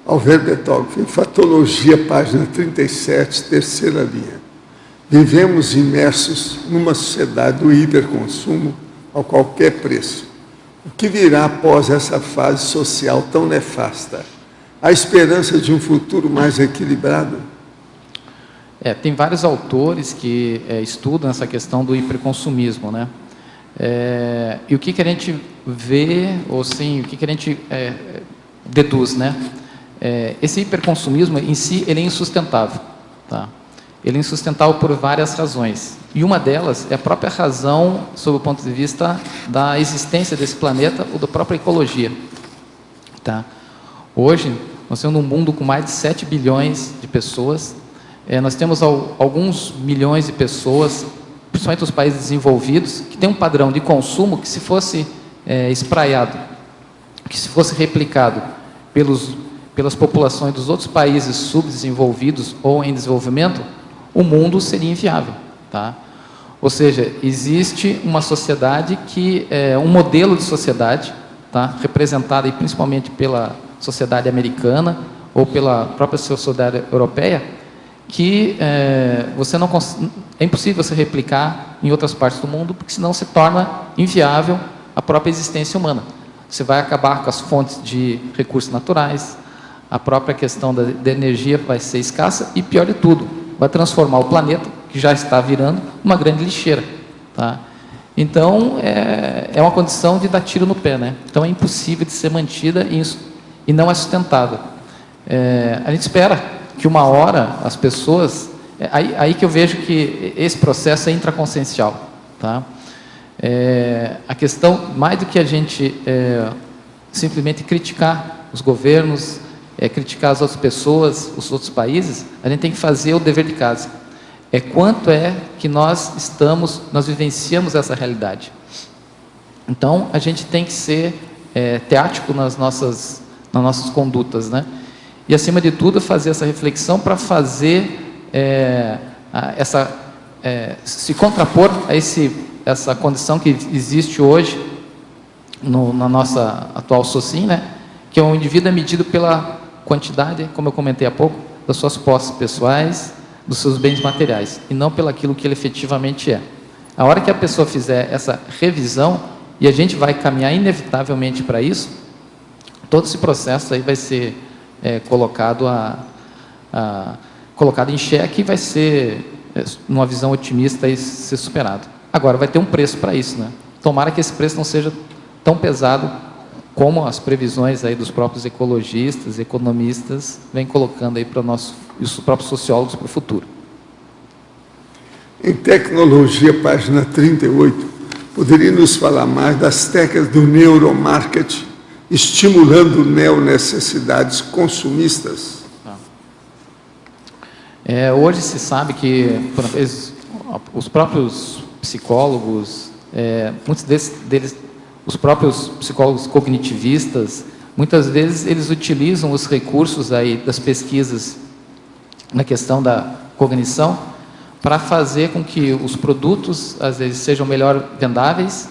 Alverbetógrafo, Enfatologia, página 37, terceira linha. Vivemos imersos numa sociedade do hiperconsumo a qualquer preço. O que virá após essa fase social tão nefasta? Há esperança de um futuro mais equilibrado? Tem vários autores que estudam essa questão do hiperconsumismo, né? E o que a gente vê, ou sim, o que a gente deduz, né? Esse hiperconsumismo em si, ele é insustentável, tá? Ele é insustentável por várias razões. E uma delas é a própria razão, sob o ponto de vista da existência desse planeta ou da própria ecologia, tá? Hoje, nós temos um mundo com mais de 7 bilhões de pessoas. Nós temos alguns milhões de pessoas, principalmente os países desenvolvidos, que têm um padrão de consumo que, se fosse espraiado, que se fosse replicado pelas populações dos outros países subdesenvolvidos ou em desenvolvimento, o mundo seria inviável, tá? Ou seja, existe uma sociedade que um modelo de sociedade, tá? Representado aí principalmente pela sociedade americana ou pela própria sociedade europeia, que é impossível você replicar em outras partes do mundo, porque senão se torna inviável a própria existência humana. Você vai acabar com as fontes de recursos naturais, a própria questão da energia vai ser escassa e, pior de tudo, vai transformar o planeta, que já está virando, uma grande lixeira, tá? Então, é uma condição de dar tiro no pé, né? Então, é impossível de ser mantida e não é sustentável. A gente espera que uma hora as pessoas... Aí que eu vejo que esse processo é intraconsciencial, tá? A questão, mais do que a gente simplesmente criticar os governos, criticar as outras pessoas, os outros países, a gente tem que fazer o dever de casa. Quanto que nós vivenciamos essa realidade. Então, a gente tem que ser teático nas nossas condutas, né? E, acima de tudo, fazer essa reflexão para fazer se contrapor a essa condição que existe hoje na nossa atual sociedade, né? Que o indivíduo é medido pela quantidade, como eu comentei há pouco, das suas posses pessoais, dos seus bens materiais, e não pelo aquilo que ele efetivamente é. A hora que a pessoa fizer essa revisão, e a gente vai caminhar inevitavelmente para isso, todo esse processo aí vai ser colocado em xeque e vai ser, numa visão otimista, ser superado. Agora, vai ter um preço para isso, né? Tomara que esse preço não seja tão pesado como as previsões aí dos próprios ecologistas, economistas, vêm colocando aí para os próprios sociólogos para o futuro. Em Tecnologia, página 38, poderia nos falar mais das técnicas do neuromarketing, estimulando neonecessidades consumistas? Hoje se sabe que, por vezes, os próprios psicólogos, muitos deles, os próprios psicólogos cognitivistas, muitas vezes eles utilizam os recursos aí das pesquisas na questão da cognição para fazer com que os produtos, às vezes, sejam melhor vendáveis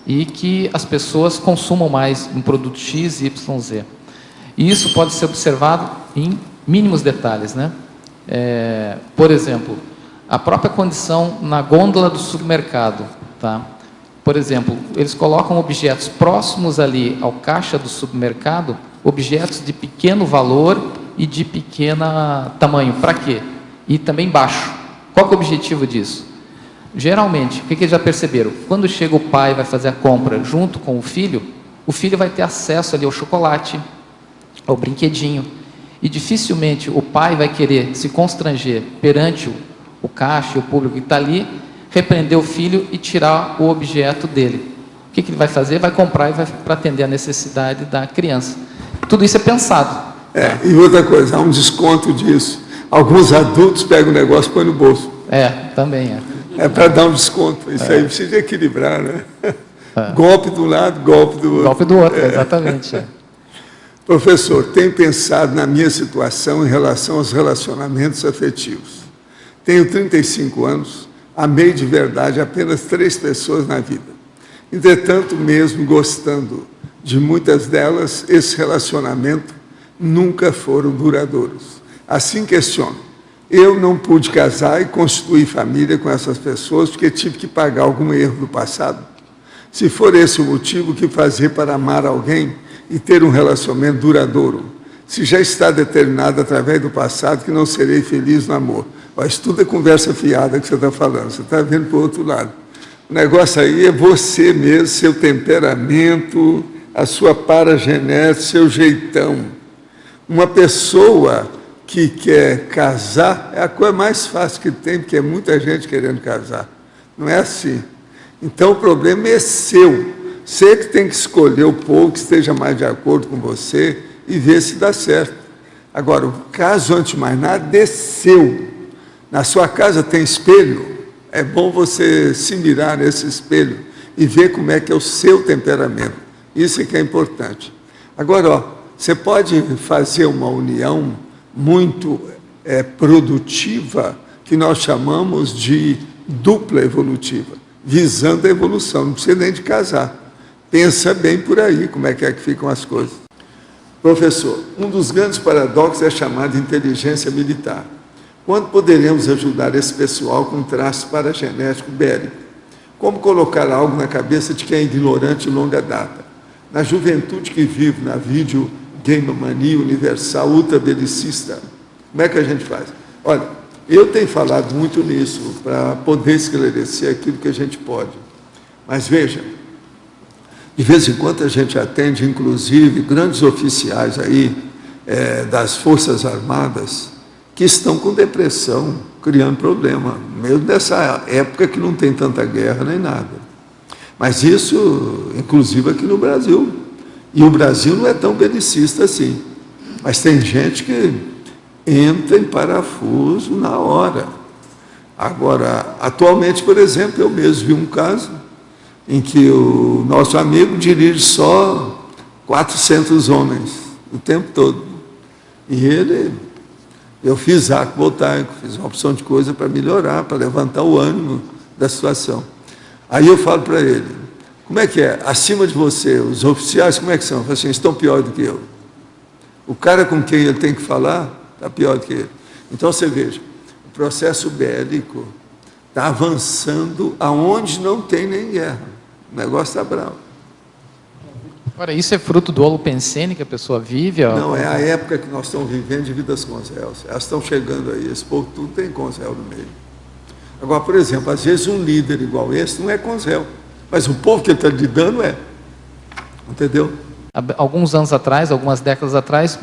e que as pessoas consumam mais um produto X, Y, Z. E isso pode ser observado em mínimos detalhes, né? Por exemplo, a própria condição na gôndola do supermercado, tá? Por exemplo, eles colocam objetos próximos ali ao caixa do supermercado, objetos de pequeno valor e de pequeno tamanho. Para quê? E também baixo. Qual que é o objetivo disso? Geralmente, o que eles já perceberam? Quando chega o pai e vai fazer a compra junto com o filho vai ter acesso ali ao chocolate, ao brinquedinho. E dificilmente o pai vai querer se constranger perante o caixa e o público que está ali, repreender o filho e tirar o objeto dele. O que ele vai fazer? Vai comprar para atender a necessidade da criança. Tudo isso é pensado. E outra coisa, há um desconto disso. Alguns adultos pegam o negócio e põem no bolso. Também é. Para dar um desconto. Isso aí precisa equilibrar, né? Golpe de um lado, golpe do outro. Golpe do outro, exatamente. Professor, tenho pensado na minha situação em relação aos relacionamentos afetivos. Tenho 35 anos, amei de verdade apenas 3 pessoas na vida. Entretanto, mesmo gostando de muitas delas, esse relacionamento nunca foram duradouros. Assim questiono. Eu não pude casar e constituir família com essas pessoas porque tive que pagar algum erro do passado. Se for esse o motivo, o que fazer para amar alguém e ter um relacionamento duradouro? Se já está determinado através do passado que não serei feliz no amor. Mas tudo é conversa fiada que você está falando, você está vendo para o outro lado. O negócio aí é você mesmo, seu temperamento, a sua paragenética, seu jeitão. Uma pessoa que quer casar é a coisa mais fácil que tem, porque é muita gente querendo casar. Não é assim. Então, o problema é seu. Você que tem que escolher o povo que esteja mais de acordo com você e ver se dá certo. Agora, o caso, antes de mais nada, é seu. Na sua casa tem espelho. É bom você se mirar nesse espelho e ver como é que é o seu temperamento. Isso é que é importante. Agora, ó, você pode fazer uma união muito produtiva, que nós chamamos de dupla evolutiva, visando a evolução, não precisa nem de casar. Pensa bem por aí, como é que ficam as coisas. Professor, um dos grandes paradoxos é chamado de inteligência militar. Quando poderemos ajudar esse pessoal com traço paragenético bélico? Como colocar algo na cabeça de quem é ignorante de longa data? Na juventude que vive na vídeo game mania universal, ultrabelicista, como é que a gente faz? Olha, eu tenho falado muito nisso, para poder esclarecer aquilo que a gente pode. Mas veja, de vez em quando a gente atende, inclusive, grandes oficiais aí, das Forças Armadas, que estão com depressão, criando problema, mesmo nessa época que não tem tanta guerra nem nada. Mas isso, inclusive, aqui no Brasil. E o Brasil não é tão belicista assim. Mas tem gente que entra em parafuso na hora. Agora, atualmente, por exemplo, eu mesmo vi um caso em que o nosso amigo dirige só 400 homens o tempo todo. E eu fiz arco voltaico, fiz uma opção de coisa para melhorar, para levantar o ânimo da situação. Aí eu falo para ele, como é que é? Acima de você, os oficiais, como é que são? Eu falo assim, estão pior do que eu. O cara com quem ele tem que falar está pior do que ele. Então, você veja, o processo bélico está avançando aonde não tem nem guerra. O negócio está bravo. Agora, isso é fruto do holopensene que a pessoa vive? Não, é a época que nós estamos vivendo de vidas conselhos. Elas estão chegando aí, esse povo tudo tem conselho no meio. Agora, por exemplo, às vezes um líder igual esse não é conselho, mas o povo que ele está lidando é. Entendeu? Alguns anos atrás, algumas décadas atrás,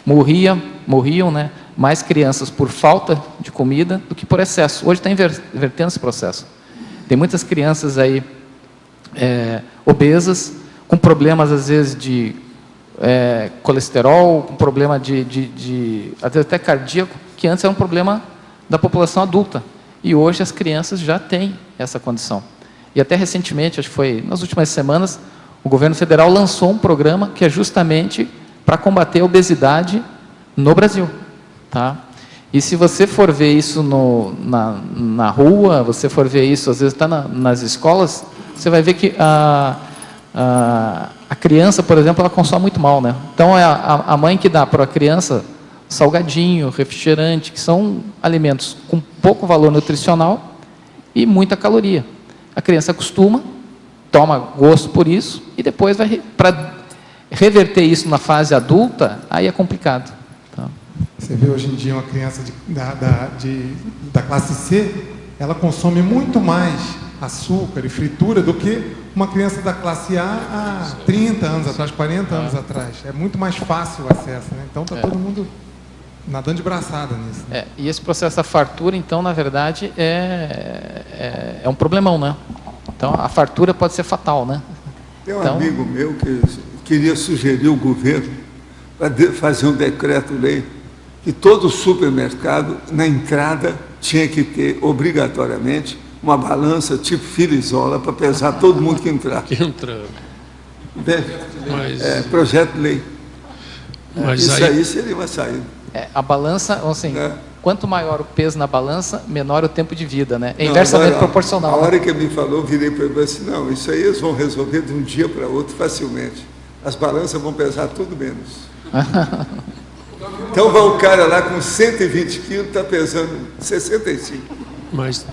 morriam, né, mais crianças por falta de comida do que por excesso. Hoje está invertendo esse processo. Tem muitas crianças aí obesas, com problemas, às vezes, de colesterol, com problema até cardíaco, que antes era um problema da população adulta. E hoje as crianças já têm essa condição. E até recentemente, acho que foi nas últimas semanas, o governo federal lançou um programa que é justamente para combater a obesidade no Brasil. Tá? E se você for ver isso na rua, você for ver isso, às vezes está nas escolas, você vai ver que a criança, por exemplo, ela consome muito mal, né? Então, é a mãe que dá para a criança salgadinho, refrigerante, que são alimentos com pouco valor nutricional e muita caloria. A criança acostuma, toma gosto por isso, e depois para reverter isso na fase adulta, aí é complicado. Tá? Você vê hoje em dia uma criança da classe C, ela consome muito mais açúcar e fritura do que uma criança da classe A há 30 anos atrás, 40 anos atrás. É muito mais fácil o acesso, né? Então está todo mundo nadando de braçada nisso. Né? E esse processo da fartura, então, na verdade, é um problemão, né? Então, a fartura pode ser fatal, né? Tem um amigo meu que queria sugerir ao governo para fazer um decreto-lei que todo supermercado, na entrada, tinha que ter, obrigatoriamente, uma balança tipo Filizola para pesar todo mundo que entrar. Que entra. Projeto de lei. Mas isso aí seria uma saída. A balança, assim, quanto maior o peso na balança, menor o tempo de vida, né? É inversamente proporcional. A hora que ele me falou, eu virei para ele e falei assim, não, isso aí eles vão resolver de um dia para outro facilmente. As balanças vão pesar tudo menos. Então vai o cara lá com 120 quilos, está pesando 65. Mas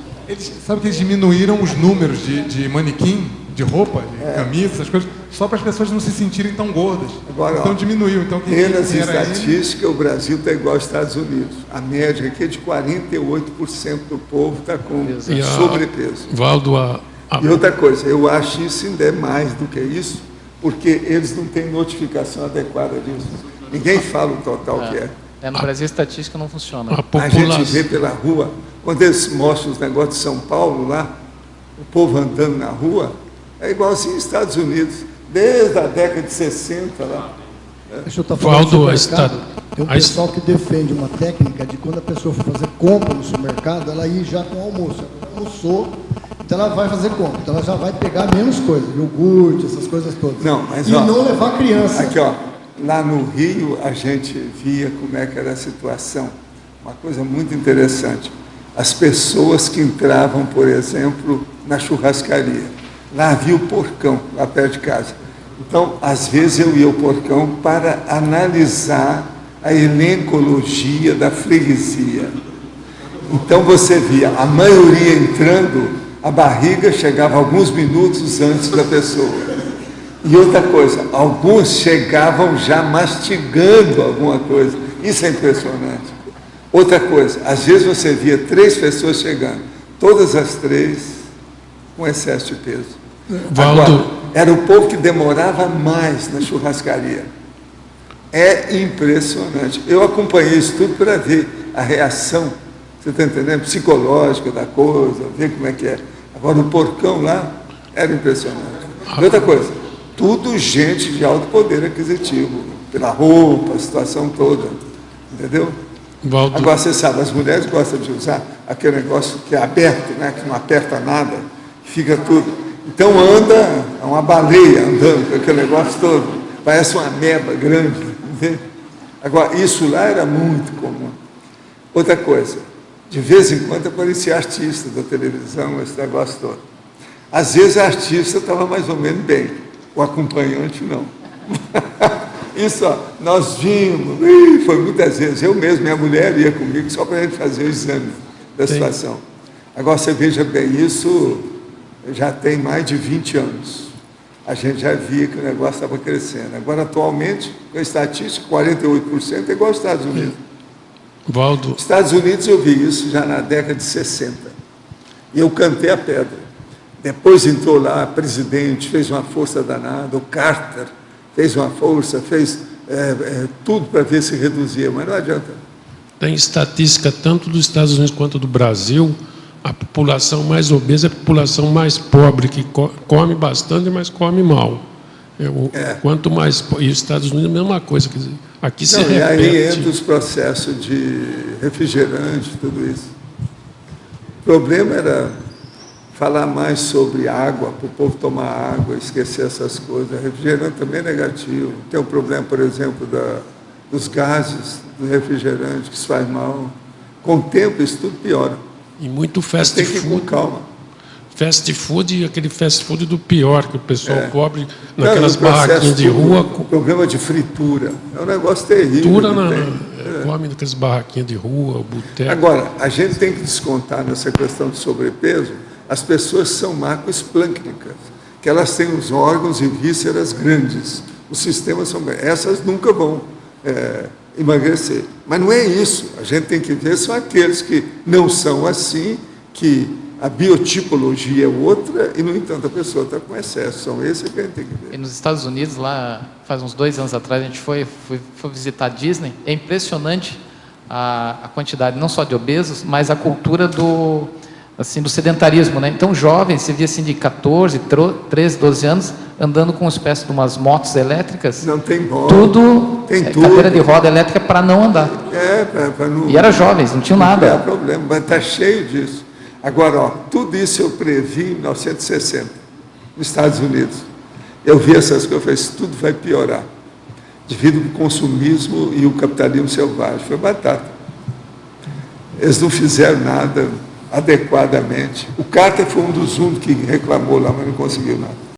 Sabe que eles diminuíram os números de manequim, de roupa, de camisa, essas coisas, só para as pessoas não se sentirem tão gordas. Agora, então diminuiu. Então, pelas estatísticas, o Brasil está igual aos Estados Unidos. A média aqui é de 48% do povo está com sobrepeso. Valdo, E outra coisa, eu acho isso ainda é mais do que isso, porque eles não têm notificação adequada disso. Ninguém fala o total que é. No Brasil, a estatística não funciona. A gente vê pela rua, quando eles mostram os negócios de São Paulo lá, o povo andando na rua, é igualzinho aos Estados Unidos, desde a década de 60 lá. Deixa eu estar falando do supermercado. Tem um a pessoal que defende uma técnica de quando a pessoa for fazer compra no supermercado, ela ir já com o almoço. Ela almoçou, então ela vai fazer compra. Então ela já vai pegar menos coisas, iogurte, essas coisas todas. Não, mas, e não levar a criança. Aqui, ó, lá no Rio a gente via como é que era a situação. Uma coisa muito interessante. As pessoas que entravam, por exemplo, na churrascaria. Lá havia o porcão, lá perto de casa. Então, às vezes eu ia ao porcão para analisar a elencologia da freguesia. Então você via a maioria entrando, a barriga chegava alguns minutos antes da pessoa. E outra coisa, alguns chegavam já mastigando alguma coisa. Isso é impressionante. Outra coisa, às vezes você via 3 pessoas chegando, todas as 3 com excesso de peso. Agora, era o povo que demorava mais na churrascaria. É impressionante. Eu acompanhei isso tudo para ver a reação, você está entendendo? Psicológica da coisa, ver como é que é. Agora, o porcão lá era impressionante. E outra coisa, tudo gente de alto poder aquisitivo, pela roupa, a situação toda, entendeu? Valdo. Agora, você sabe, as mulheres gostam de usar aquele negócio que é aberto, né, que não aperta nada, fica tudo. Então anda, é uma baleia andando com aquele negócio todo, parece uma ameba grande, entende? Agora, isso lá era muito comum. Outra coisa, de vez em quando aparecia artista da televisão, esse negócio todo. Às vezes a artista estava mais ou menos bem, o acompanhante não. Isso, ó, nós vimos, foi muitas vezes, eu mesmo, minha mulher ia comigo só para a gente fazer o exame da situação. Agora, você veja bem, isso já tem mais de 20 anos. A gente já via que o negócio estava crescendo. Agora, atualmente, com a estatística, 48% é igual aos Estados Unidos. Valdo. Nos Estados Unidos eu vi isso já na década de 60. E eu cantei a pedra. Depois entrou lá, presidente, fez uma força danada, o Carter fez uma força, fez tudo para ver se reduzia, mas não adianta. Tem estatística tanto dos Estados Unidos quanto do Brasil. A população mais obesa é a população mais pobre, que come bastante, mas come mal. Quanto mais... E os Estados Unidos é a mesma coisa. Quer dizer, aqui se repete. E aí entra os processos de refrigerante, tudo isso. O problema era falar mais sobre água, para o povo tomar água, esquecer essas coisas. Refrigerante também é negativo. Tem o problema, por exemplo, dos gases do refrigerante, que isso faz mal. Com o tempo, isso tudo piora. E muito fast tem que ir food. com calma. Fast food, aquele fast food do pior, que o pessoal cobre Não, naquelas barraquinhas de rua. O problema de fritura. É um negócio terrível. Come naquelas barraquinhas de rua, boteco. Agora, a gente tem que descontar nessa questão de sobrepeso as pessoas que são macroesplâncnicas, que elas têm os órgãos e vísceras grandes. Os sistemas são grandes. Essas nunca vão emagrecer. Mas não é isso. A gente tem que ver são aqueles que não são assim, que a biotipologia é outra e, no entanto, a pessoa está com excesso. São esses que a gente tem que ver. E nos Estados Unidos, lá faz uns 2 anos atrás, a gente foi visitar a Disney. É impressionante a quantidade, não só de obesos, mas a cultura do sedentarismo, né? Então, jovens, você via assim de 14, 13, 12 anos, andando com uma espécie de umas motos elétricas. Não tem moto. Tem tudo. Cadeira de roda elétrica para não andar. Para não... E eram jovens, não tinham nada. Não é problema, mas está cheio disso. Agora, ó, tudo isso eu previ em 1960, nos Estados Unidos. Eu vi essas coisas, eu falei, isso tudo vai piorar, devido ao consumismo e o capitalismo selvagem. Foi batata. Eles não fizeram nada adequadamente. O Carter foi um dos únicos que reclamou lá, mas não conseguiu nada.